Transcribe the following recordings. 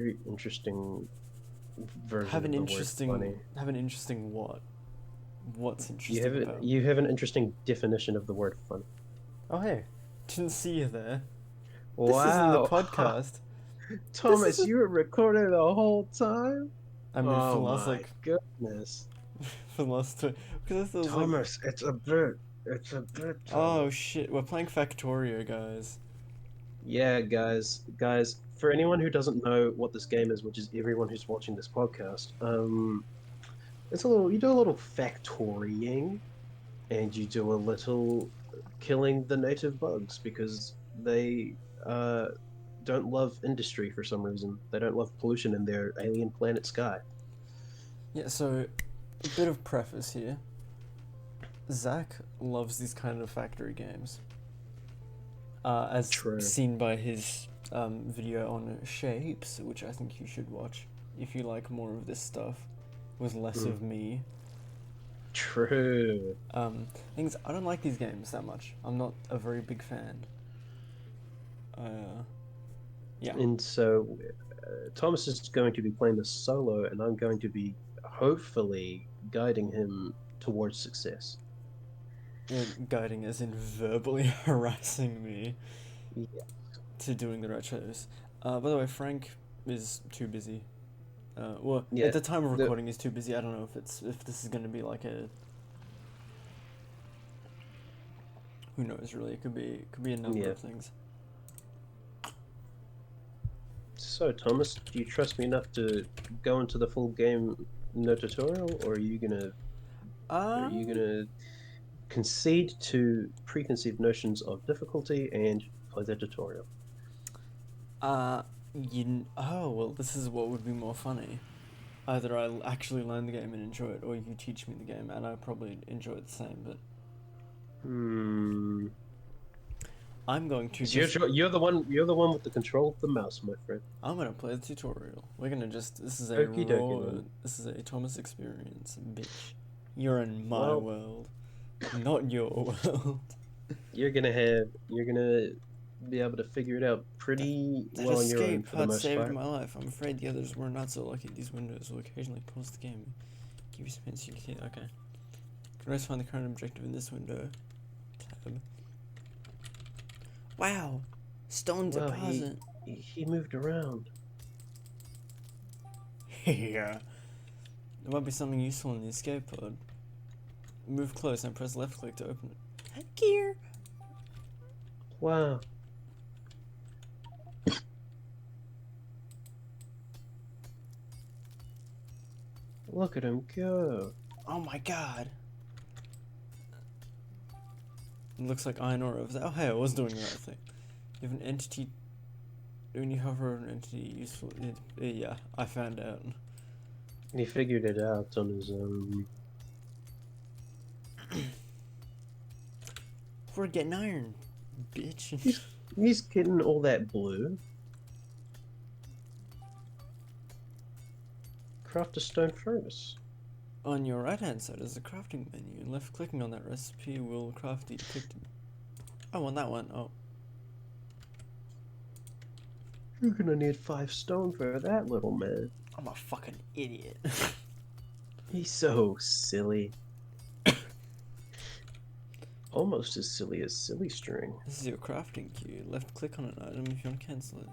very interesting version Have an of the word funny. interesting. Have an interesting what? What's You interesting have it. about? You have an interesting definition of the word funny. Oh hey, didn't see you there. This isn't the Wow, podcast. This Thomas, isn't. you were recording the whole time. I mean, for Oh the last my like, goodness, for the last two, because I thought it was like, Thomas, it's a bit. It's a bit, oh Thomas. shit, we're playing Factorio, guys. Yeah, guys. For anyone who doesn't know what this game is, which is everyone who's watching this podcast, it's a little. You do a little factorying, and you do a little killing the native bugs because they don't love industry for some reason. They don't love pollution in their alien planet sky. Yeah, so a bit of preface here. Zach loves these kind of factory games, as True. seen by his video on shapes, which I think you should watch if you like more of this stuff, with less Mm. of me. True. Things I don't like these games that much. I'm not a very big fan. Yeah. And so Thomas is going to be playing this solo, and I'm going to be hopefully guiding him towards success. Guiding as in verbally harassing me Yeah. to doing the right shows. By the way, Frank is too busy. Well, at Yeah. the time of The recording, he's too busy. I don't know if this is gonna be like a, who knows really. It could be a number yeah. of things. So Thomas, do you trust me enough to go into the full game no tutorial, or are you Um. gonna concede to preconceived notions of difficulty and play the tutorial? Uh. Oh well, this is what would be more funny. Either I actually learn the game and enjoy it, or you teach me the game and I probably enjoy it the same. But Hmm. I'm going to It's just. you're the one with the control of the mouse, my friend. I'm gonna play the tutorial. We're gonna just. This is a Okie dokie raw. then. This is a Thomas experience, bitch. You're in my Well, world, not your world. you're gonna be able to figure it out That, pretty that well on your own escape for the pod most saved part. my life. I'm afraid the others were not so lucky. These windows will occasionally pause the game. Give you space you can. Okay. Can always find the current objective in this window. Tab. Wow! Stone Well, deposit. he moved around. Yeah. There might be something useful in the escape pod. Move close and press left click to open it. Gear! Wow, look at him go. Oh my god! It looks like iron ore over there. Oh hey, I was doing the right thing. You have an entity. When you hover over an entity, useful. Yeah, I found out. He figured it out on his own. We're getting iron, bitch. He's getting all that blue. Craft a stone furnace. On your right hand side is the crafting menu. Left clicking on that recipe will craft the depicted. Oh, on that one. Oh. You're gonna need 5 stone for that little man. I'm a fucking idiot. He's so silly. Almost as silly as silly string. This is your crafting queue. Left click on an item if you want to cancel it.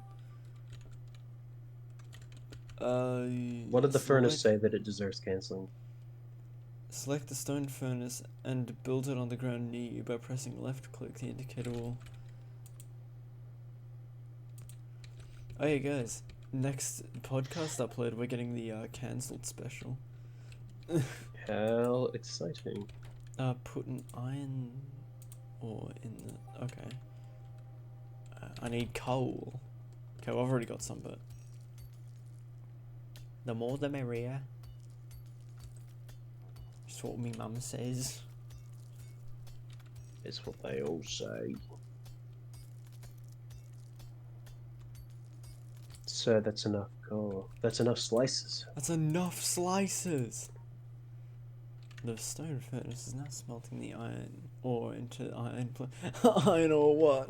What did the furnace Select, say that it deserves canceling? select the stone furnace and build it on the ground near you by pressing left click. The indicator will. Oh yeah, guys. Next podcast upload, we're getting the cancelled special. How exciting. Put an iron ore in the. Okay. I need coal. Okay, well, I've already got some, but. The more the merrier. Just what me mum says. It's what they all say. So that's enough coal. That's enough slices. That's enough slices! The stone furnace is now smelting the iron ore into iron. Iron ore what?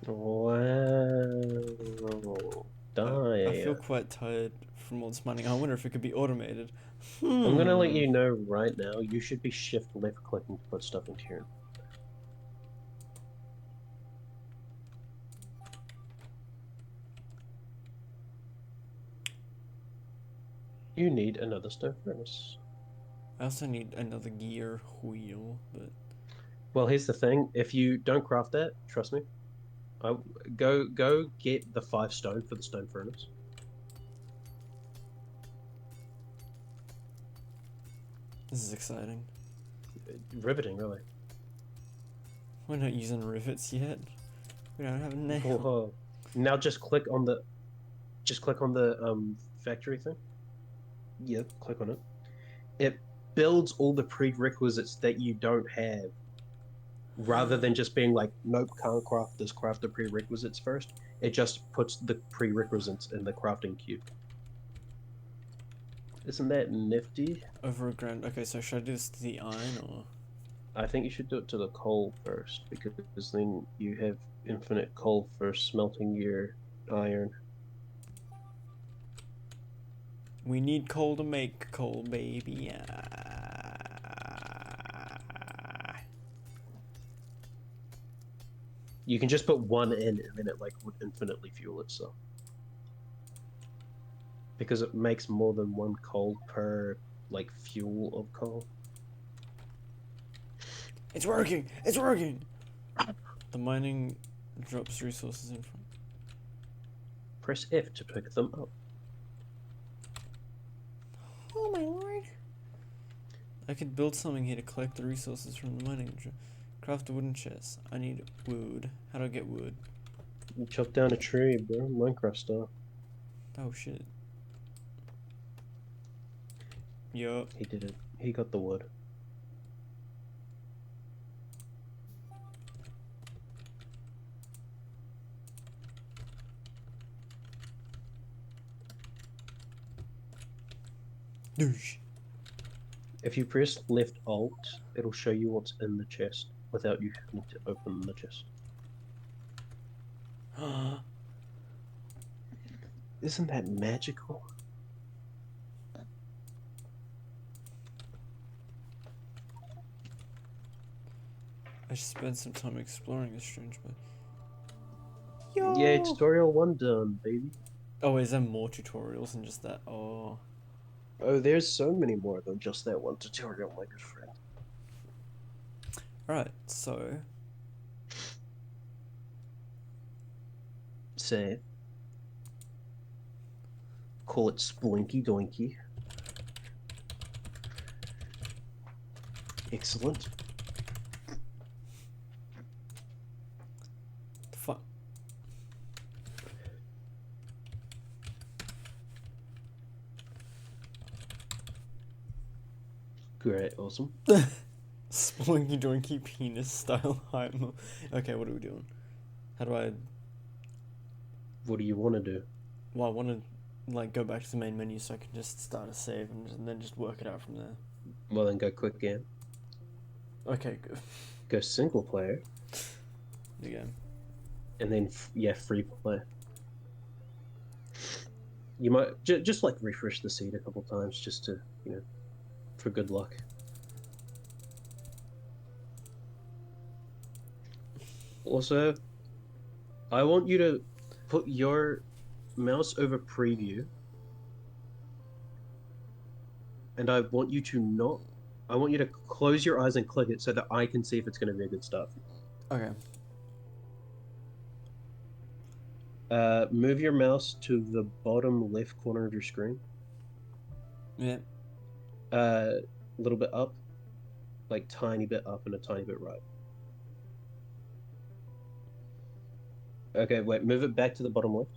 Wow. I feel die. quite tired from all this mining. I wonder if it could be automated. I'm gonna let Hmm. you know right now, you should be shift left clicking to put stuff into here. You need another stone furnace. I also need another gear wheel, but Well, here's the thing. If you don't craft that, trust me, I go get the 5 stone for the stone furnace. this is exciting. Riveting, really. We're not using rivets yet. We don't have a nail. Whoa. Now just click on the factory thing. Yep, click on it. It builds all the prerequisites that you don't have, rather than just being like, nope, can't craft this, craft the prerequisites first. It just puts the prerequisites in the crafting queue. Isn't that nifty? Over a grand. Okay, so should I do this to the iron or? I think you should do it to the coal first, because then you have infinite coal for smelting your iron. We need coal to make coal, baby. You can just put one in, and then it like would infinitely fuel itself, because it makes more than one coal per like fuel of coal. It's working! It's working! The mining drops resources in front. Press F to pick them up. Oh my lord! I could build something here to collect the resources from the mining. Craft a wooden chest. I need wood. How do I get wood? You chop down a tree, bro. Minecraft style. Oh shit. Yup. He did it. He got the wood. Douche. If you press left alt, it'll show you what's in the chest without you having to open the chest. Isn't that magical? I should spend some time exploring this strange place. Yeah, Yo! tutorial 1 done, baby. Oh, is there more tutorials than just that? Oh. Oh, there's so many more than just that one tutorial, my good friend. Alright, so. Say, call it Splinky Doinky. Excellent. The fuck? Great, awesome. Splinky doinky penis style hype. Okay, what are we doing? How do I. What do you want to do? Well, I want to like go back to the main menu so I can just start a save and then just work it out from there. Well, then go quick game. Okay, good. Go single player, The game. and then yeah, free play. You might just like refresh the seed a couple times just to, for good luck. Also, I want you to put your mouse over preview, and I want you to not. I want you to close your eyes and click it so that I can see if it's going to be a good start. Okay. Move your mouse to the bottom left corner of your screen. Yeah. A little bit up, like tiny bit up and a tiny bit right. Okay, wait. Move it back to the bottom left.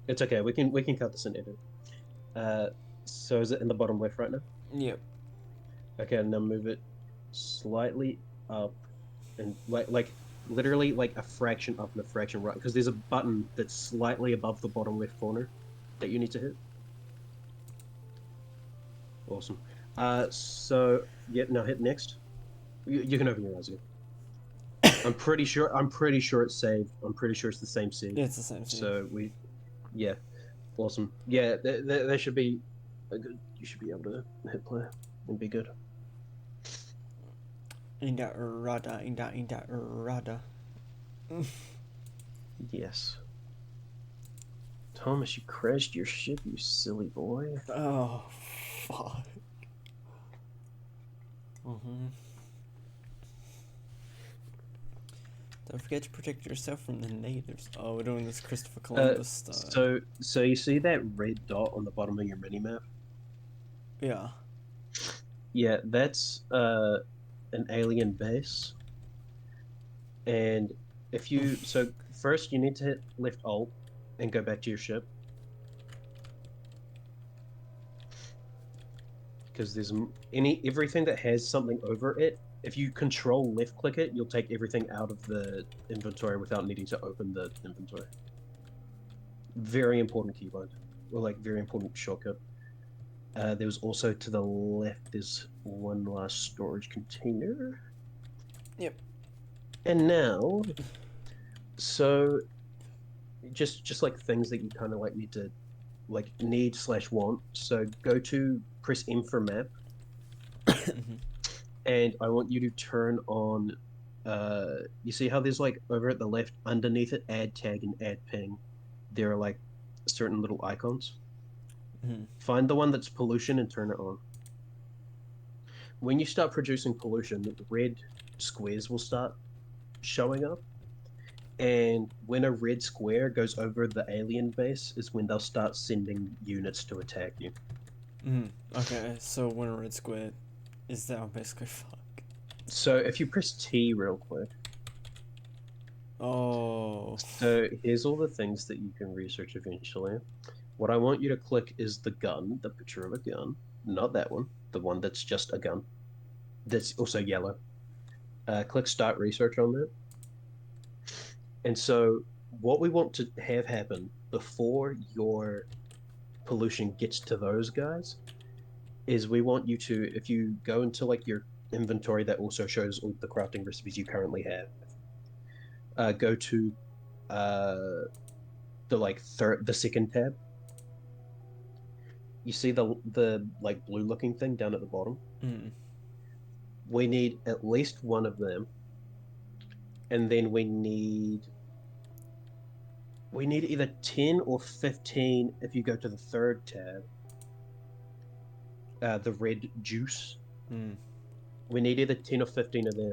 It's okay. We can cut this in edit. So is it in the bottom left right now? Yep. Okay, now move it slightly up, and like literally like a fraction up and a fraction right, because there's a button that's slightly above the bottom left corner that you need to hit. Awesome. So yeah, now hit next. You can open your eyes again. I'm pretty sure it's saved. I'm pretty sure it's the same seed. Yeah, it's the same thing. So yeah. Awesome. Yeah, there should be a good. You should be able to hit play and be good. Inda rada, inda rada. Yes. Thomas, you crashed your ship, you silly boy. Oh, fuck. Mm-hmm. Don't forget to protect yourself from the natives. Oh, we're doing this Christopher Columbus style. So you see that red dot on the bottom of your minimap? Yeah. Yeah, that's an alien base. And if you so first you need to hit left alt and go back to your ship because there's everything that has something over it. If you control left click it, you'll take everything out of the inventory without needing to open the inventory. Very important keyword, or like very important shortcut. There was also to the left. There's one last storage container. Yep. And now, so just like things that you kind of like need to like need slash want. So go to press M for map, and I want you to turn on. You see how there's like over at the left underneath it, add tag and add ping. There are like certain little icons. Mm-hmm. Find the one that's pollution and turn it on. When you start producing pollution, red squares will start showing up. And when a red square goes over the alien base, is when they'll start sending units to attack you. Mm-hmm. Okay, so when a red square is down, basically fuck. So if you press T real quick, Oh. so here's all the things that you can research eventually. What I want you to click is the gun, the picture of a gun, not that one, the one that's just a gun. That's also yellow. Click start research on that. And so what we want to have happen before your pollution gets to those guys is we want you to, if you go into like your inventory that also shows all the crafting recipes you currently have, go to uh, the second tab. You see the like blue looking thing down at the bottom. Mm. We need at least one of them, and then we need either 10 or 15 if you go to the third tab, the red juice. Mm. We need either 10 or 15 of them.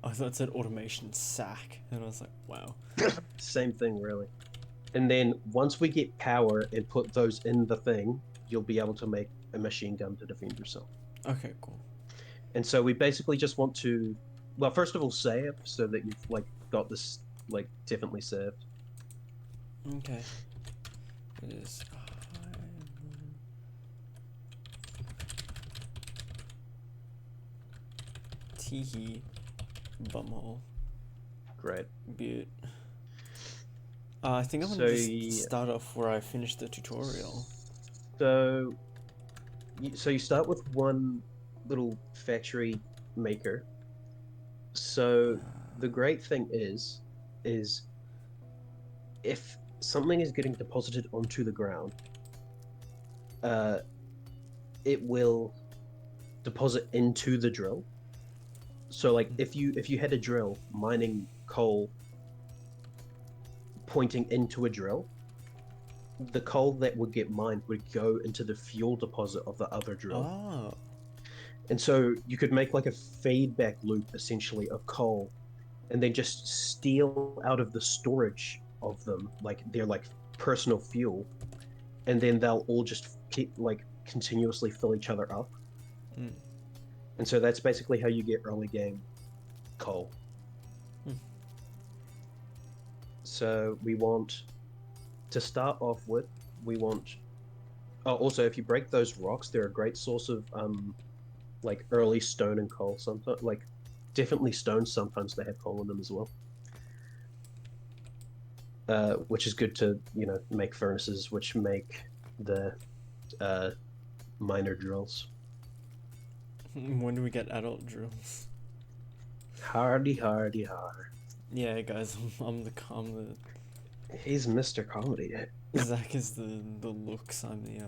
I thought it said automation sack, and I was like, wow. Same thing, really. And then once we get power and put those in the thing, you'll be able to make a machine gun to defend yourself. Okay, cool. And so we basically just want to, well, first of all, save so that you've like got this like definitely saved. Okay. It is. Teehee. Bumhole. Great. Butte. I think I'm So gonna just start off where I finished the tutorial. so you start with one little factory maker. So the great thing is if something is getting deposited onto the ground, uh, it will deposit into the drill. So like if you had a drill mining coal pointing into a drill, the coal that would get mined would go into the fuel deposit of the other drill. Oh. And so you could make like a feedback loop essentially of coal and then just steal out of the storage of them, like their like personal fuel, and then they'll all just keep like continuously fill each other up. Mm. And so that's basically how you get early game coal. Mm. So we want to start off with, we want. Oh, also, if you break those rocks, they're a great source of like early stone and coal. Sometimes, like definitely stone. Sometimes they have coal in them as well, which is good to make furnaces, which make the uh, minor drills. When do we get adult drills? Hardy, hardy, hard. Yeah, guys, I'm the He's Mr. Comedy. Zac is the looks. I'm the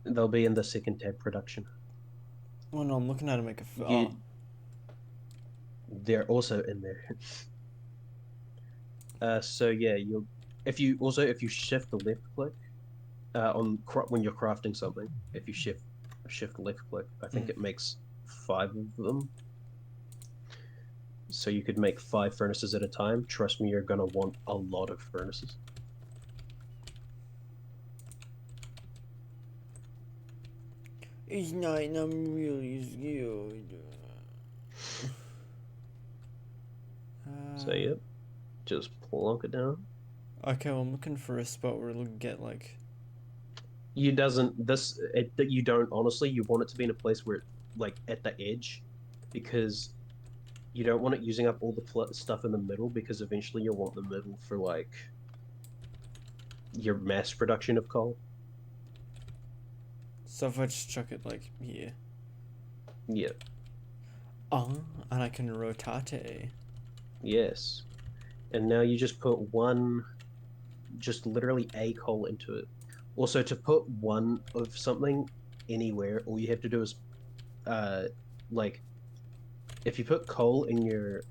They'll be in the second tab production. Well, no, I'm looking how to make a. You, they're also in there. So yeah, you'll if you shift the left click when you're crafting something, if you shift left click, I think it makes 5 of them. So you could make 5 furnaces at a time. Trust me, you're gonna want a lot of furnaces. It's not. I'm really skilled. So yep, just plonk it down. Okay, well, I'm looking for a spot where it'll get like. You doesn't this it, that you don't honestly. You want it to be in a place where like at the edge, because you don't want it using up all the stuff in the middle, because eventually you'll want the middle for like your mass production of coal. So if I just chuck it like here. Yeah. Oh, and I can rotate. Yes. And now you just put one, just literally a coal into it. Also, to put one of something anywhere, all you have to do is, uh, like, if you put coal in your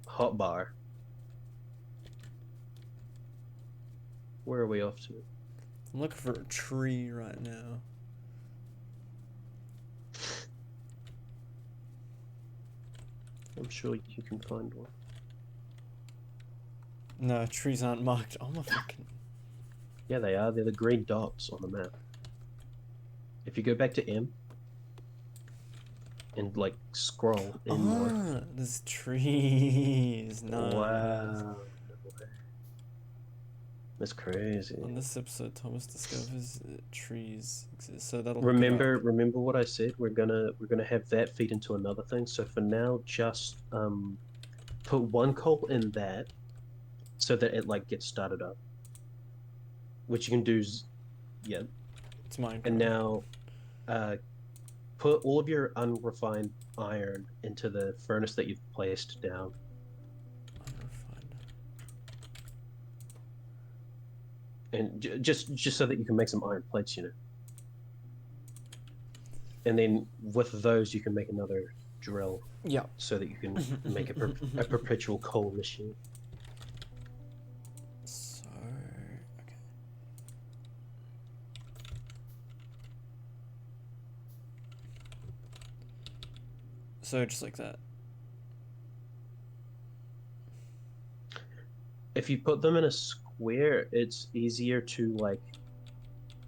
hotbar, where are we off to? I'm looking for a tree right now. I'm sure you can find one. No, trees aren't marked. Oh my fucking. Yeah, they are. They're the green dots on the map. If you go back to M and like scroll in more. Ah, there's trees. Nice. Wow. That's crazy. On this episode, Thomas discovers trees exist, so that'll hook it up. Remember what I said? We're gonna have that feed into another thing. So for now, just put one coal in that so that it like gets started up. Which you can do, yeah. It's Minecraft. And now, put all of your unrefined iron into the furnace that you've placed down. Unrefined. And just so that you can make some iron plates, you know. And then with those, you can make another drill. Yeah. So that you can make a perpetual coal machine. So okay. So just like that. If you put them in a square, it's easier to like,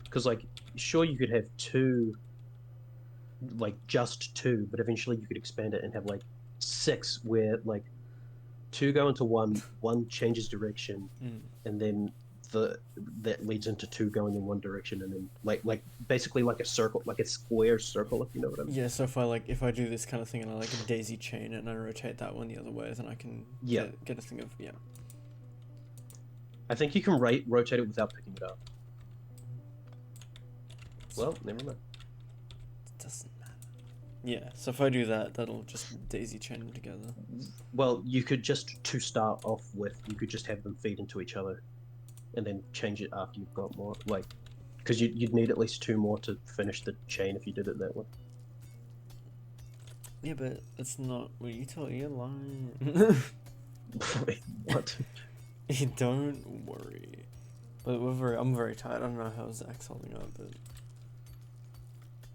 because like, sure you could have two, like just two, but eventually you could expand it and have like 6, where like two go into one changes direction, and then that leads into two going in one direction, and then like basically like a circle, like a square circle, if you know what I mean. Yeah, so if I do this kind of thing and I like a daisy chain and I rotate that one the other way, then I can get a thing of I think you can rotate it without picking it up. Well, never mind. It doesn't matter. Yeah, so if I do that, that'll just daisy chain them together. Well, you could just, to start off with, you could just have them feed into each other, and then change it after you've got more, like, because you'd need at least 2 more to finish the chain if you did it that way. Yeah, but that's not what you told. You're lying. Wait, what? Don't worry. But I'm very tired. I don't know how Zach's holding up, but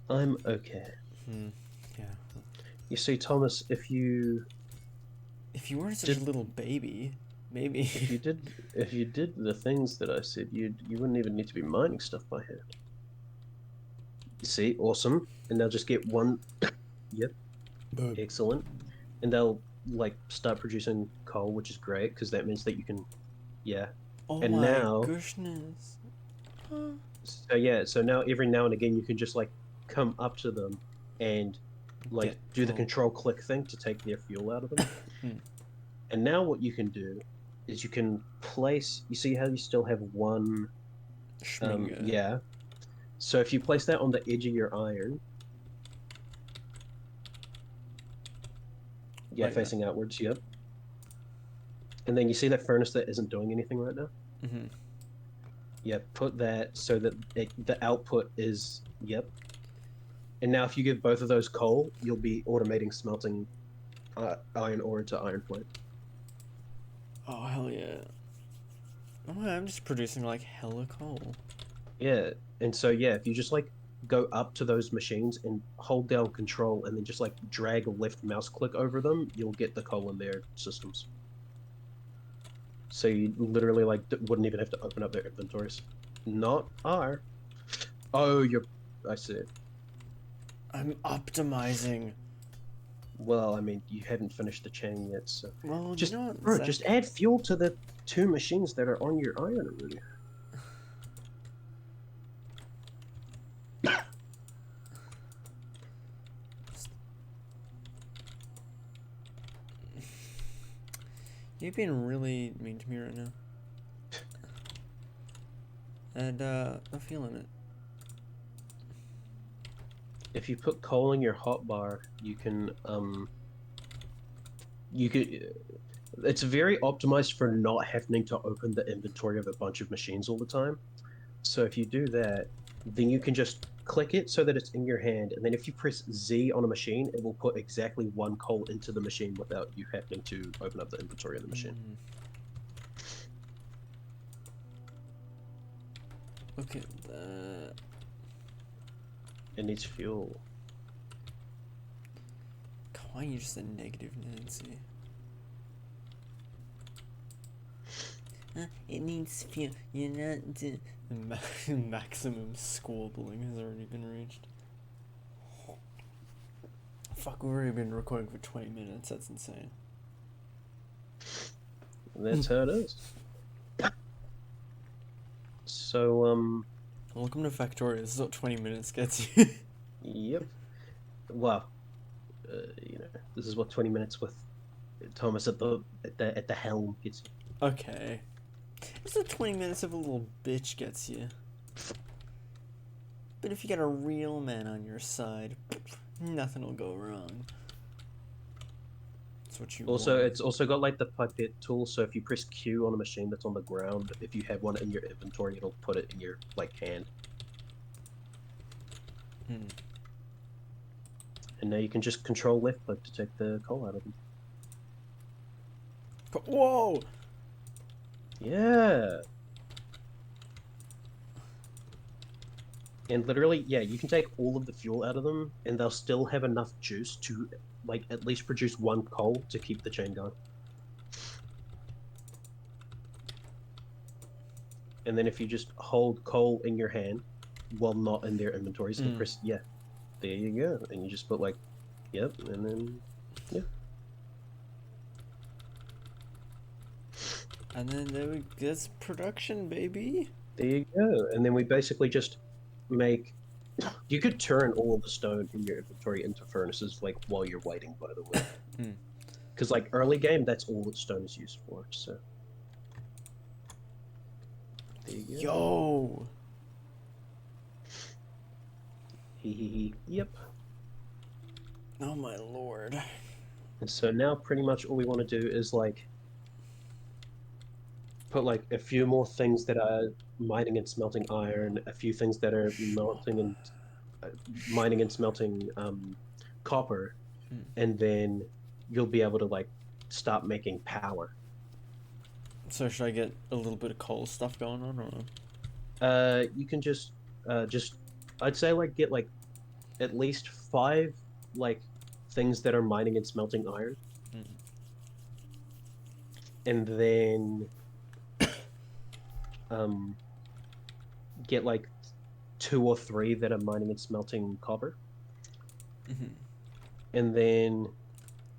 I'm okay. Yeah. You see, Thomas, if you weren't such a little baby, maybe. if you did the things that I said, you wouldn't even need to be mining stuff by hand. You see, awesome. And they'll just get one. Yep. Excellent. And they'll like start producing coal, which is great because that means that you can, yeah. Oh and my now, goodness. So now every now and again you can just like come up to them and like do the control click thing to take their fuel out of them. And now what you can do is you can place. You see how you still have one. Yeah. So if you place that on the edge of your iron. Yeah, like facing outwards, yep. And then you see that furnace that isn't doing anything right now? Mm-hmm. Yeah, put that so that the output is, yep. And now if you give both of those coal, you'll be automating smelting iron ore into iron plate. Oh hell yeah! Oh, I'm just producing like hella coal. Yeah. And so, yeah, if you just like go up to those machines and hold down control and then just like drag a left mouse click over them, you'll get the coal in their systems. So you literally like wouldn't even have to open up their inventories. Not R. Oh, you're. I see. I'm optimizing. Well, I mean, you haven't finished the chain yet, so Well, you just, know what, bro, just Zach? add fuel to the two machines that are on your iron already. You've been really mean to me right now, and I'm feeling it. If you put coal in your hotbar, you could. It's very optimized for not having to open the inventory of a bunch of machines all the time. So if you do that, then you can just click it so that it's in your hand, and then if you press Z on a machine, it will put exactly one coal into the machine without you having to open up the inventory of the machine. Mm, look at that. It needs fuel. Why are you just a negative Nancy? It needs fuel. You're not. Maximum squabbling has already been reached. Fuck, we've already been recording for 20 minutes. That's insane. That's how it is. So, Welcome to Factorio. This is what 20 minutes gets you. yep. Well, this is what 20 minutes with Thomas at the helm gets you. Okay. This is what 20 minutes of a little bitch gets you. But if you got a real man on your side, nothing will go wrong. That's what you Also, want. it's also got like the pipette tool, so if you press Q on a machine that's on the ground, if you have one in your inventory, it'll put it in your like hand. Hmm. And now you can just control left click to take the coal out of them. Whoa! Yeah. And literally, yeah, you can take all of the fuel out of them, and they'll still have enough juice to like at least produce one coal to keep the chain going. And then if you just hold coal in your hand while not in their inventories and Mm. press, yeah, there you go. And you just put like, yep, and then, yeah. And then that's production, baby. There you go. And then we basically just make. You could turn all of the stone in your inventory into furnaces like while you're waiting, by the way. Mm. Because like early game, that's all that stone is used for. So there you go. Yo! Hee hee hee. Yep. Oh my lord. And so now pretty much all we want to do is like put like a few more things that are mining and smelting iron, a few things that are melting and uh, mining and smelting copper, Mm. and then you'll be able to like start making power. So should I get a little bit of coal stuff going on, or? You can just I'd say like get like at least five like things that are mining and smelting iron, Mm. and then um get like two or three that are mining and smelting copper, Mm-hmm. and then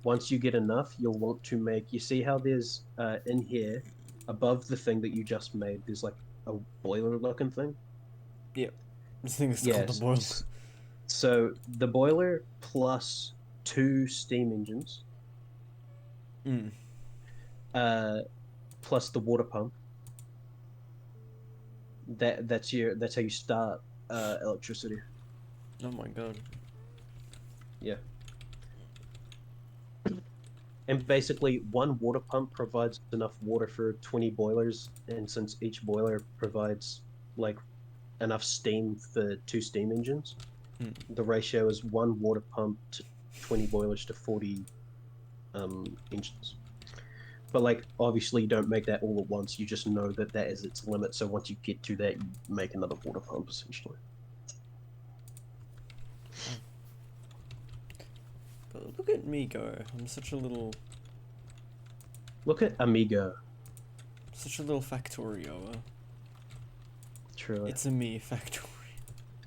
once you get enough, you'll want to make. You see how there's in here above the thing that you just made, there's like a boiler looking thing. Yep. This thing is called the Yes. boil. So the boiler plus two steam engines, Mm. uh, plus the water pump. That's how you start electricity. Oh my god. Yeah. And basically, one water pump provides enough water for 20 boilers, and since each boiler provides like enough steam for two steam engines, Hmm. the ratio is one water pump to 20 boilers to 40 engines. But like obviously you don't make that all at once. You just know that that is its limit. So once you get to that, you make another water pump essentially. Oh. But look at me go. I'm Look at Amigo. such a little factorio. Truly. It's a me factory.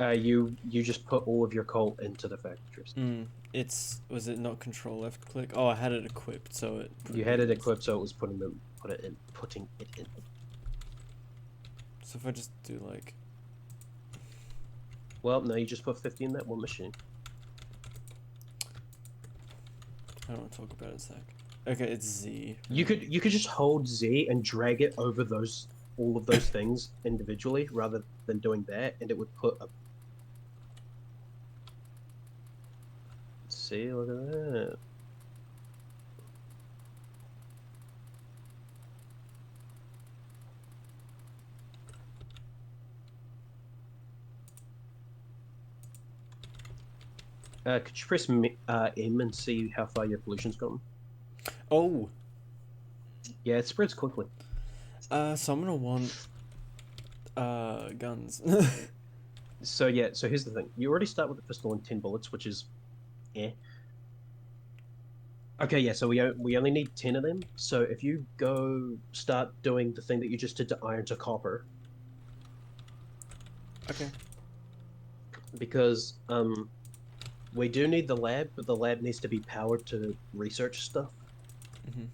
You just put all of your coal into the factories. Was it not control left click? Oh, I had it equipped, so it put You it had it in. equipped, so it was putting it in. So if I just do like, Well, no, you just put 50 in that one machine. I don't want to talk about it, Zach. Okay, it's Z. You Right? could just hold Z and drag it over those all of those things individually rather than doing that, and it would put a. See, look at that. Could you press M and see how far your pollution's gone? Oh, Yeah, it spreads quickly. so I'm gonna want guns. So yeah, so here's the thing. You already start with a pistol and 10 bullets, which is eh. Okay, yeah, so we only need 10 of them. So if you go start doing the thing that you just did to iron to copper, Okay. because we do need the lab, but the lab needs to be powered to research stuff. Mhm.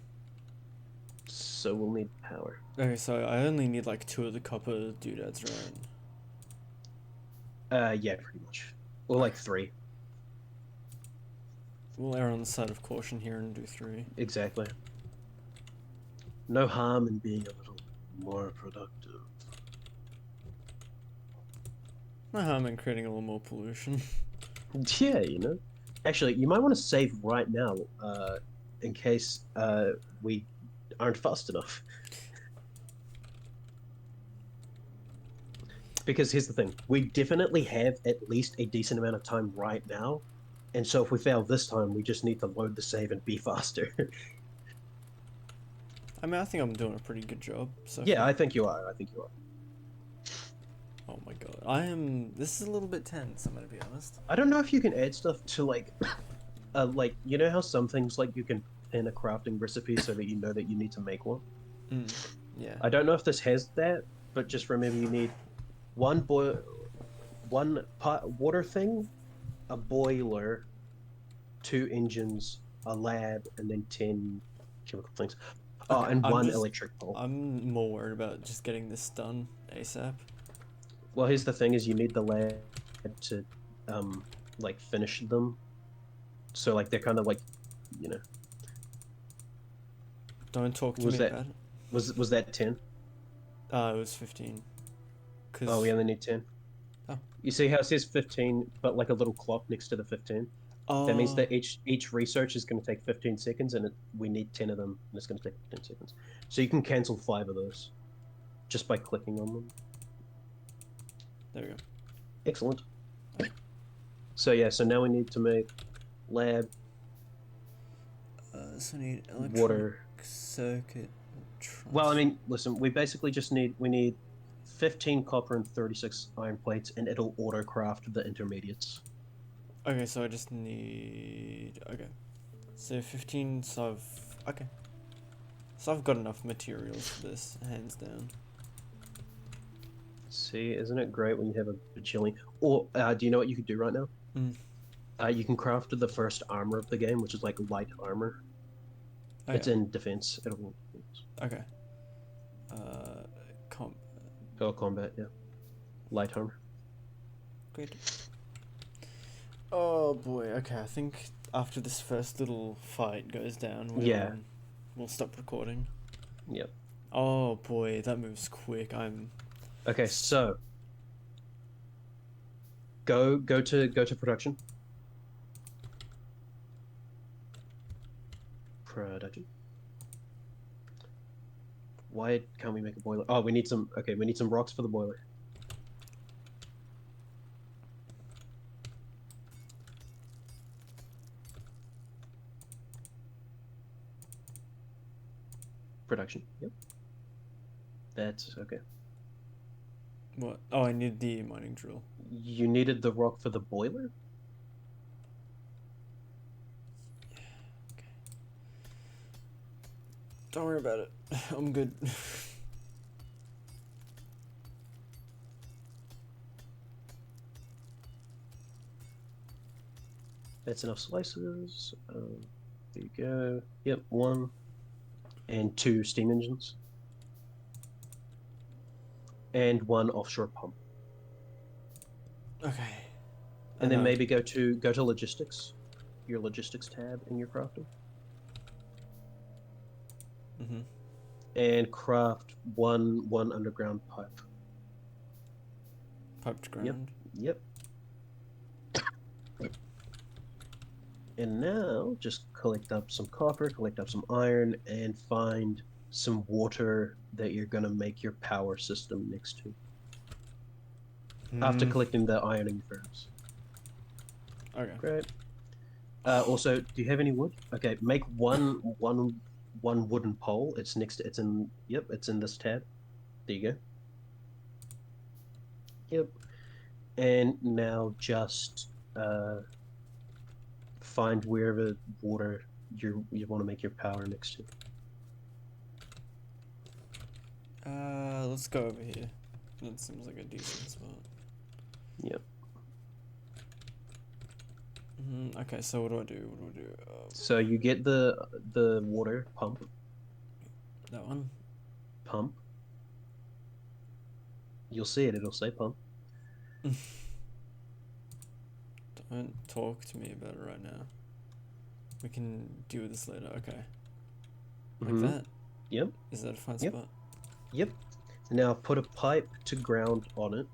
So we'll need power. Okay, so I only need like 2 of the copper doodads, right? Yeah, pretty much. Or like Okay. three. We'll err on the side of caution here and do 3. Exactly. No harm in being a little more productive. No harm in creating a little more pollution. Yeah, you know. Actually, you might want to save right now, in case we aren't fast enough. Because here's the thing, we definitely have at least a decent amount of time right now. And so if we fail this time, we just need to load the save and be faster. I mean, I think I'm doing a pretty good job so Yeah, far. I think you are. I think you are. Oh my god. I am. This is a little bit tense, I'm gonna be honest. I don't know if you can add stuff to like you know how some things like you can pin a crafting recipe so that you know that you need to make one. Yeah. I don't know if this has that, but just remember you need one boil, one pot water thing, a boiler, two engines, a lab, and then 10 chemical things. Oh, Okay, and one electric pole. I'm more worried about just getting this done ASAP. Well, here's the thing: is you need the lab to like finish them. So like they're kind of like, you know, Don't talk to was me that about it. was that 10? It was 15. Oh, we Cause only need 10. oh You see how it says 15, but like a little clock next to the 15? That means oh that each research is going to take 15 seconds, and we need 10 of them, and it's going to take 15 seconds. So you can cancel 5 of those just by clicking on them. there we go. Excellent. So yeah, so now we need to make lab, So I need electronic water. circuit Well, I trans. mean, listen, we basically just need 15 copper and 36 iron plates, and it'll auto craft the intermediates. Okay, so I just need. Okay, so 15. Okay. So I've got enough materials for this, hands down. See, isn't it great when you have a bajillion? Or do you know what you could do right now? Mm. You can craft the first armor of the game, which is like light armor. Oh It's yeah. in defense. Okay. Uh, comp. Oh, combat, yeah. Light armor. Great. Oh boy. Okay, I think after this first little fight goes down, Yeah, we'll stop recording. yep. Oh boy, that moves quick. Okay, so go to production. Production. Why can't we make a boiler? Oh, we need some. Okay, we need some rocks for the boiler. Production. Yep. That's okay. What? Oh, I need the mining drill. You needed the rock for the boiler? Don't worry about it. I'm good. That's enough slices. There you go. Yep, one and two steam engines. And one offshore pump. Okay. And then maybe go to logistics. Your logistics tab in your crafting. Mm-hmm. And craft one underground pipe. Piped ground. Yep. And now just collect up some copper, collect up some iron, and find some water that you're gonna make your power system next to. After collecting the iron in your furnace. Okay. Great. Also, do you have any wood? Okay, make one wooden pole. It's next. It's in. Yep, it's in this tab. There you go. Yep. And now just find wherever water you want to make your power next to. Let's go over here. That seems like a decent spot. Yep. Okay, so what do I do? What do I do? So you get the water That one. pump. You'll see it. It'll say pump. Don't talk to me about it right now. We can deal with this later. Okay. Like that? Yep. Is that a fine Yep. spot? Yep. Now put a pipe to ground on it.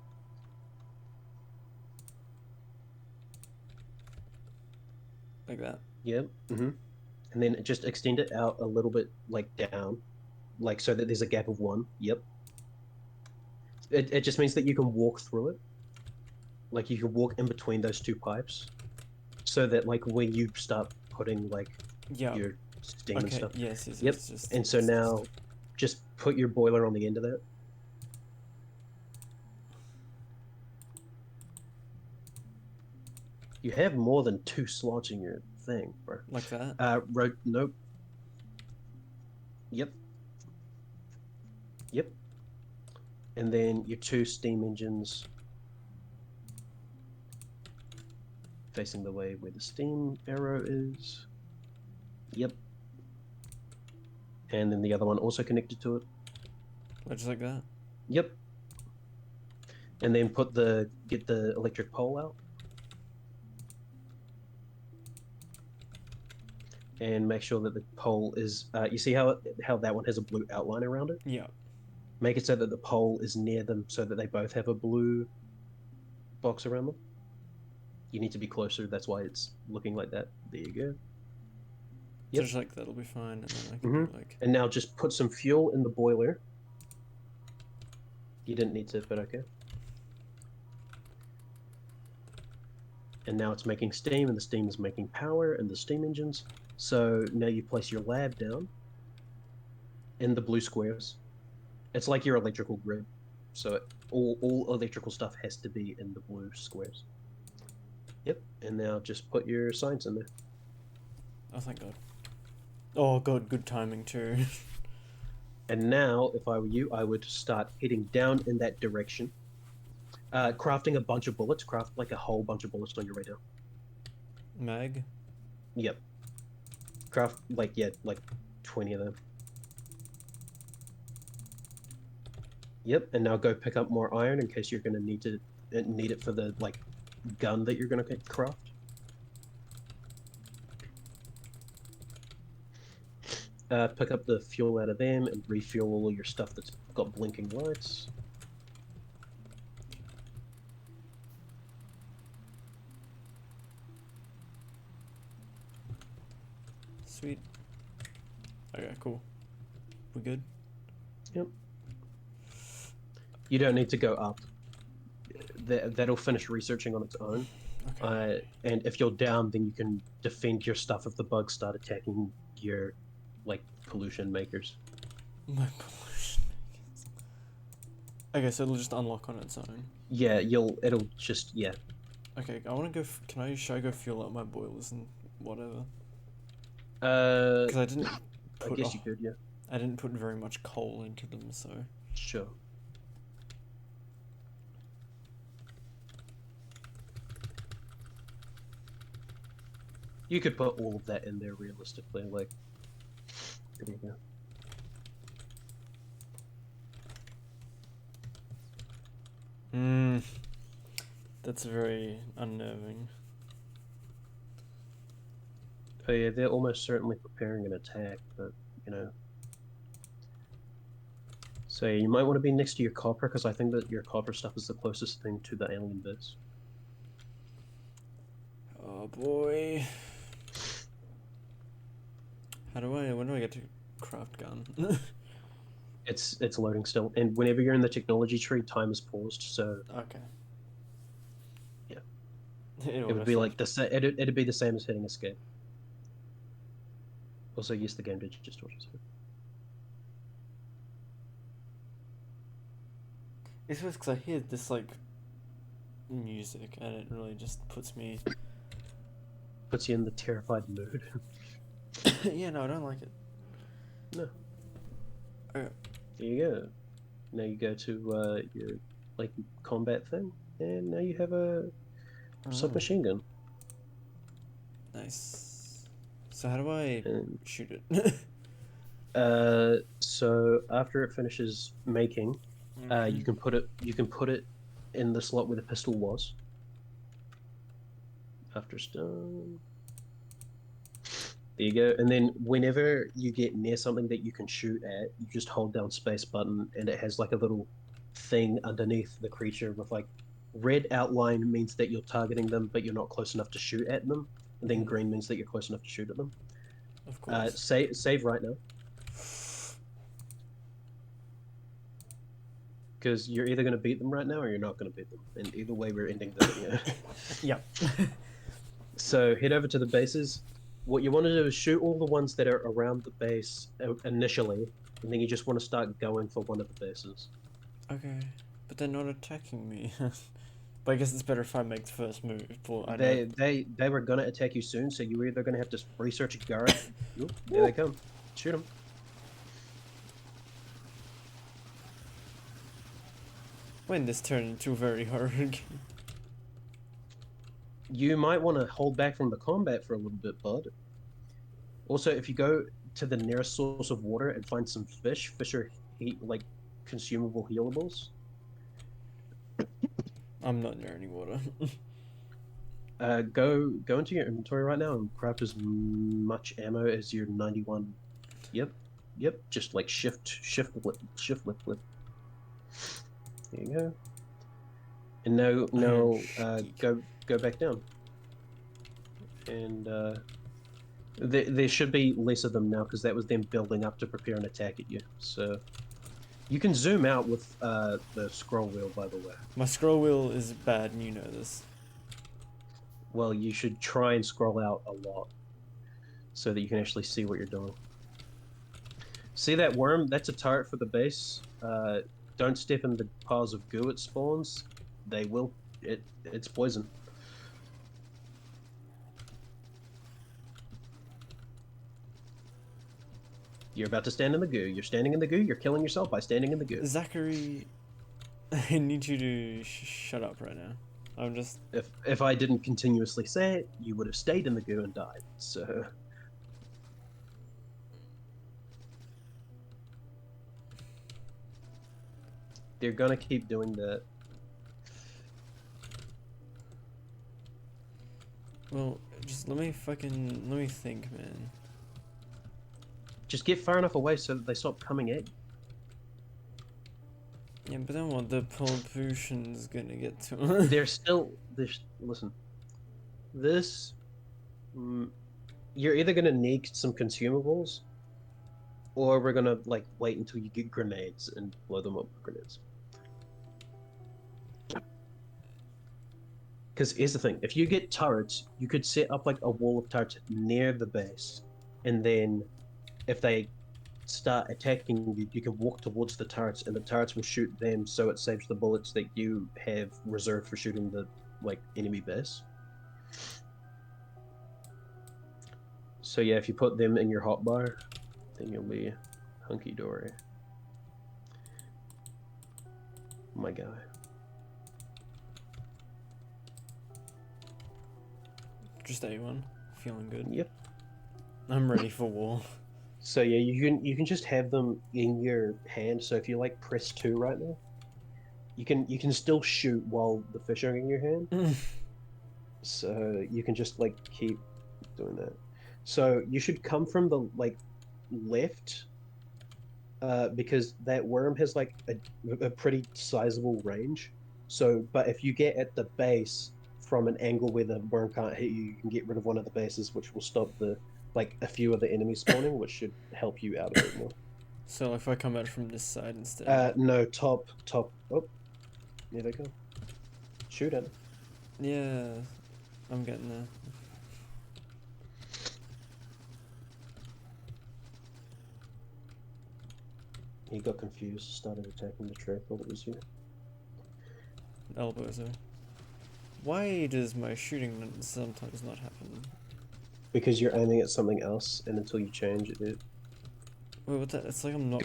Like that? Yep. And then just extend it out a little bit, like down, like so that there's a gap of one. Yep. It just means that you can walk through it. Like you can walk in between those two pipes, so that like when you start putting like Yeah. your steam and Okay. stuff. Yes. Yep. And so now, just put your boiler on the end of that. You have more than two slots in your thing, bro. Like that? Nope. Yep. Yep. And then your two steam engines facing the way where the steam arrow is. Yep. And then the other one also connected to it. Just like that? Yep. And then get the electric pole out. And make sure that the pole is you see how that one has a blue outline around it? Yeah. Make it so that the pole is near them so that they both have a blue box around them. You need to be closer, that's why it's looking like that. There you go. Yep. Just like that'll be fine, and then I can do like. And now just put some fuel in the boiler. You didn't need to, but okay. And now it's making steam, and the steam is making power in the steam engines. So now you place your lab down in the blue squares. It's like your electrical grid. So all electrical stuff has to be in the blue squares. Yep. And now just put your science in there. Oh, thank God. Oh God, good timing too. And now, if I were you, I would start heading down in that direction. Crafting a bunch of bullets. Craft like a whole bunch of bullets on your way down. Mag. Yep. Craft like 20 of them. Yep. And now go pick up more iron in case you're gonna need it for the like gun that you're gonna craft. Pick up the fuel out of them and refuel all your stuff that's got blinking lights. Sweet. Okay, cool. We good? Yep. You don't need to go up. That'll finish researching on its own. Okay. And if you're down, then you can defend your stuff if the bugs start attacking your like pollution makers. My pollution. Okay, so it'll just unlock on its own. Yeah, it'll just yeah. Okay, I want to go. Should I go fuel up my boilers and whatever? Uh, Because I put. guess Oh, you could, yeah. I didn't put very much coal into them, so. Sure. You could put all of that in there realistically, like there you go. Hmm. That's very unnerving. Oh yeah, they're almost certainly preparing an attack, but you know. So you might want to be next to your copper because I think that your copper stuff is the closest thing to the alien base. Oh boy. When do I get to craft gun? It's loading still, and whenever you're in the technology tree, time is paused. So Okay. yeah, It it would auto be saved. like it'd be the same as hitting escape. Also, yes, the game did just auto save. It's just because I hear this like music and it really just puts me. Puts you in the terrified mood. Yeah, no, I don't like it. No, Okay. there you go. Now you go to your like combat thing, and now you have a Oh, submachine gun. nice. So how do I And shoot it? so after it finishes making, Mm-hmm. you can put it in the slot where the pistol was. After it's done, there you go. And then whenever you get near something that you can shoot at, you just hold down space button, and it has like a little thing underneath the creature with like red outline means that you're targeting them, but you're not close enough to shoot at them. And then Mm-hmm. green means that you're close enough to shoot at them. Of course. Save right now because you're either going to beat them right now or you're not going to beat them. And either way, we're ending the video. Yep. So head over to the bases. What you want to do is shoot all the ones that are around the base initially, and then you just want to start going for one of the bases. Okay, but they're not attacking me. But I guess it's better if I make the first move. Well, I know. They were gonna attack you soon, so you were either gonna have to research Garrett. Oop, there Woo! they come. Shoot them. When this turned into a very horror game. You might want to hold back from the combat for a little bit, bud. Also, if you go to the nearest source of water and find some fish, fish are like consumable healables. I'm not near any water. Go into your inventory right now and craft as much ammo as your 91. Yep, yep. Just like shift lip. There you go. And Iron Sheik. go back down. And there should be less of them now because that was them building up to prepare an attack at you. So you can zoom out with the scroll wheel, by the way. My scroll wheel is bad, and you know this. Well, you should try and scroll out a lot so that you can actually see what you're doing. See that worm? That's a turret for the base. Don't step in the piles of goo it spawns. They will. It's poison. You're about to stand in the goo. You're standing in the goo. You're killing yourself by standing in the goo. Zachary, I need you to shut up right now. I'm just. If I didn't continuously say it, you would have stayed in the goo and died. So they're gonna keep doing that. Well, just let me think, man. Just get far enough away so that they stop coming at you. Yeah, but then what? The pollution's gonna get to. They're still. Listen. This. You're either gonna need some consumables, or we're gonna like wait until you get grenades and blow them up with grenades. Because here's the thing: if you get turrets, you could set up like a wall of turrets near the base, and then if they start attacking you, you can walk towards the turrets, and the turrets will shoot them, so it saves the bullets that you have reserved for shooting the like enemy base. So yeah, if you put them in your hotbar, then you'll be hunky dory. My guy. Just A1. Feeling good. Yep. I'm ready for war. So yeah, you can just have them in your hand. So if you like press two right now, you can still shoot while the fish are in your hand. So you can just like keep doing that. So you should come from the like left, because that worm has like a pretty sizable range. So, but if you get at the base from an angle where the worm can't hit you, you can get rid of one of the bases, which will stop the like a few of the enemies spawning, which should help you out a bit more. So if I come out from this side instead. No, top. Oh, there they go. Shoot it. Yeah, I'm getting there. He got confused, started attacking the trap, but it was you. Elbows are. Why does my shooting sometimes not happen? Because you're aiming at something else, and until you change it. Wait, what the? It's like I'm not.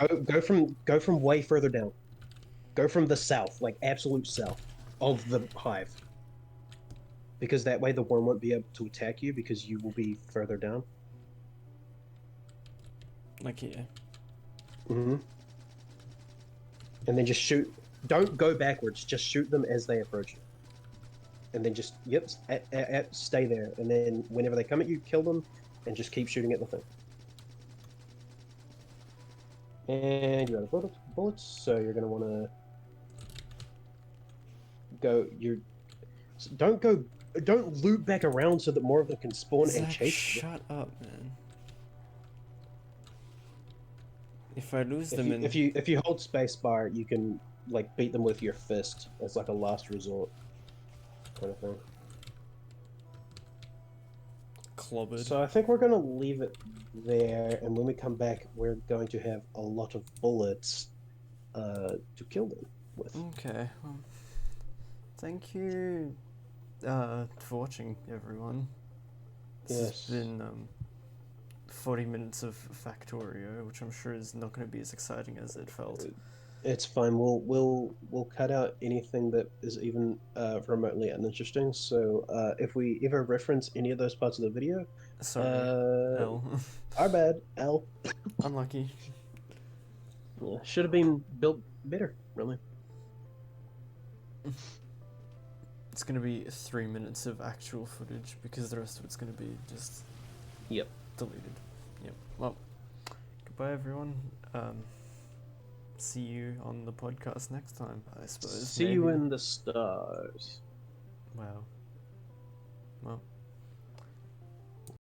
Go from way further down. Go from the south, like absolute south of the hive, because that way the worm won't be able to attack you because you will be further down. Like here. Mm-hmm. And then just shoot. Don't go backwards. Just shoot them as they approach you, and then just stay there. And then whenever they come at you, kill them, and just keep shooting at the thing. And you're out of bullets, so you're gonna want to go. Don't go. Don't loop back around so that more of them can spawn and Zac, chase you. shut up, man. If I lose If them you in if you if you hold space bar, you can like beat them with your fist as like a last resort kind of thing. clobbered. So I think we're gonna leave it there, and when we come back, we're going to have a lot of bullets to kill them with. Okay. Well, thank you for watching, everyone. This has Yes. been 40 minutes of Factorio, which I'm sure is not going to be as exciting as it felt. It's fine. We'll cut out anything that is even remotely uninteresting. So if we ever reference any of those parts of the video, Sorry, uh, L. our bad. L. Unlucky. Yeah, should have been built better, really. It's going to be 3 minutes of actual footage because the rest of it's going to be just Yep. deleted. Yep. Well, goodbye, everyone. See you on the podcast next time, I suppose. See maybe. you in the stars. Wow. Well.